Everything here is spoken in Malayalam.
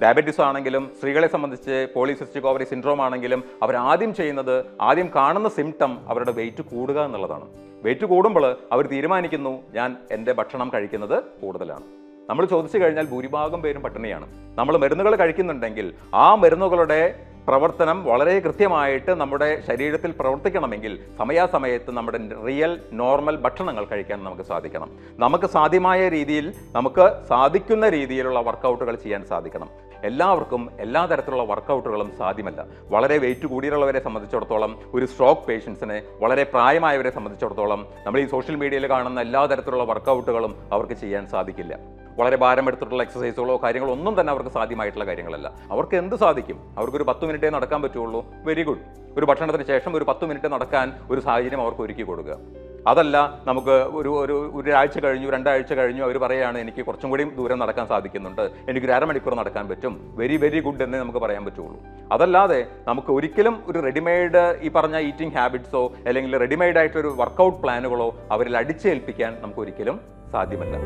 ഡയബറ്റീസ് ആണെങ്കിലും സ്ത്രീകളെ സംബന്ധിച്ച് പോളിസിസ്റ്റിക് ഓവറി സിൻഡ്രോം ആണെങ്കിലും അവരാദ്യം ചെയ്യുന്നത്, ആദ്യം കാണുന്ന സിംറ്റം അവരുടെ വെയിറ്റ് കൂടുക എന്നുള്ളതാണ്. വെയിറ്റ് കൂടുമ്പോൾ അവർ തീരുമാനിക്കുന്നു, ഞാൻ എൻ്റെ ഭക്ഷണം കഴിക്കുന്നത് കൂടുതലാണ്. നമ്മൾ ചോദിച്ചു കഴിഞ്ഞാൽ ഭൂരിഭാഗം പേരും പട്ടിണിയാണ്. നമ്മൾ മരുന്നുകൾ കഴിക്കുന്നുണ്ടെങ്കിൽ ആ മരുന്നുകളുടെ പ്രവർത്തനം വളരെ കൃത്യമായിട്ട് നമ്മുടെ ശരീരത്തിൽ പ്രവർത്തിക്കണമെങ്കിൽ സമയാസമയത്ത് നമ്മുടെ റിയൽ നോർമൽ ഭക്ഷണങ്ങൾ കഴിക്കാൻ നമുക്ക് സാധിക്കണം. നമുക്ക് സാധ്യമായ രീതിയിൽ, നമുക്ക് സാധിക്കുന്ന രീതിയിലുള്ള വർക്കൗട്ടുകൾ ചെയ്യാൻ സാധിക്കണം. എല്ലാവർക്കും എല്ലാ തരത്തിലുള്ള വർക്കൗട്ടുകളും സാധ്യമല്ല. വളരെ വെയിറ്റ് കൂടിയുള്ളവരെ സംബന്ധിച്ചിടത്തോളം, ഒരു സ്ട്രോക്ക് പേഷ്യൻസിനെ, വളരെ പ്രായമായവരെ സംബന്ധിച്ചിടത്തോളം നമ്മൾ ഈ സോഷ്യൽ മീഡിയയിൽ കാണുന്ന എല്ലാ തരത്തിലുള്ള വർക്കൗട്ടുകളും അവർക്ക് ചെയ്യാൻ സാധിക്കില്ല. വളരെ ഭാരമെടുത്തിട്ടുള്ള എക്സസൈസുകളോ കാര്യങ്ങളോ ഒന്നും തന്നെ അവർക്ക് സാധ്യമായിട്ടുള്ള കാര്യങ്ങളല്ല. അവർക്ക് എന്ത് സാധിക്കും? അവർക്കൊരു 10 മിനിറ്റേ നടക്കാൻ പറ്റുള്ളൂ. Very good. ഒരു ഭക്ഷണത്തിന് ശേഷം ഒരു 10 മിനിറ്റ് നടക്കാൻ ഒരു സാഹചര്യം അവർക്ക് ഒരുക്കി കൊടുക്കുക. അതല്ല, നമുക്ക് ഒരാഴ്ച കഴിഞ്ഞു, 2 ആഴ്ച കഴിഞ്ഞു, അവർ പറയുകയാണ് എനിക്ക് കുറച്ചും കൂടി ദൂരം നടക്കാൻ സാധിക്കുന്നുണ്ട്, എനിക്കൊരു അരമണിക്കൂർ നടക്കാൻ പറ്റും, വെരി വെരി ഗുഡ് എന്നേ നമുക്ക് പറയാൻ പറ്റുള്ളൂ. അതല്ലാതെ നമുക്ക് ഒരിക്കലും ഒരു റെഡിമെയ്ഡ് ഈ പറഞ്ഞ ഈറ്റിംഗ് ഹാബിറ്റ്സോ അല്ലെങ്കിൽ റെഡിമെയ്ഡ് ആയിട്ടൊരു വർക്കൗട്ട് പ്ലാനുകളോ അവരിൽ അടിച്ചേൽപ്പിക്കാൻ നമുക്ക് ഒരിക്കലും സാധ്യമല്ല.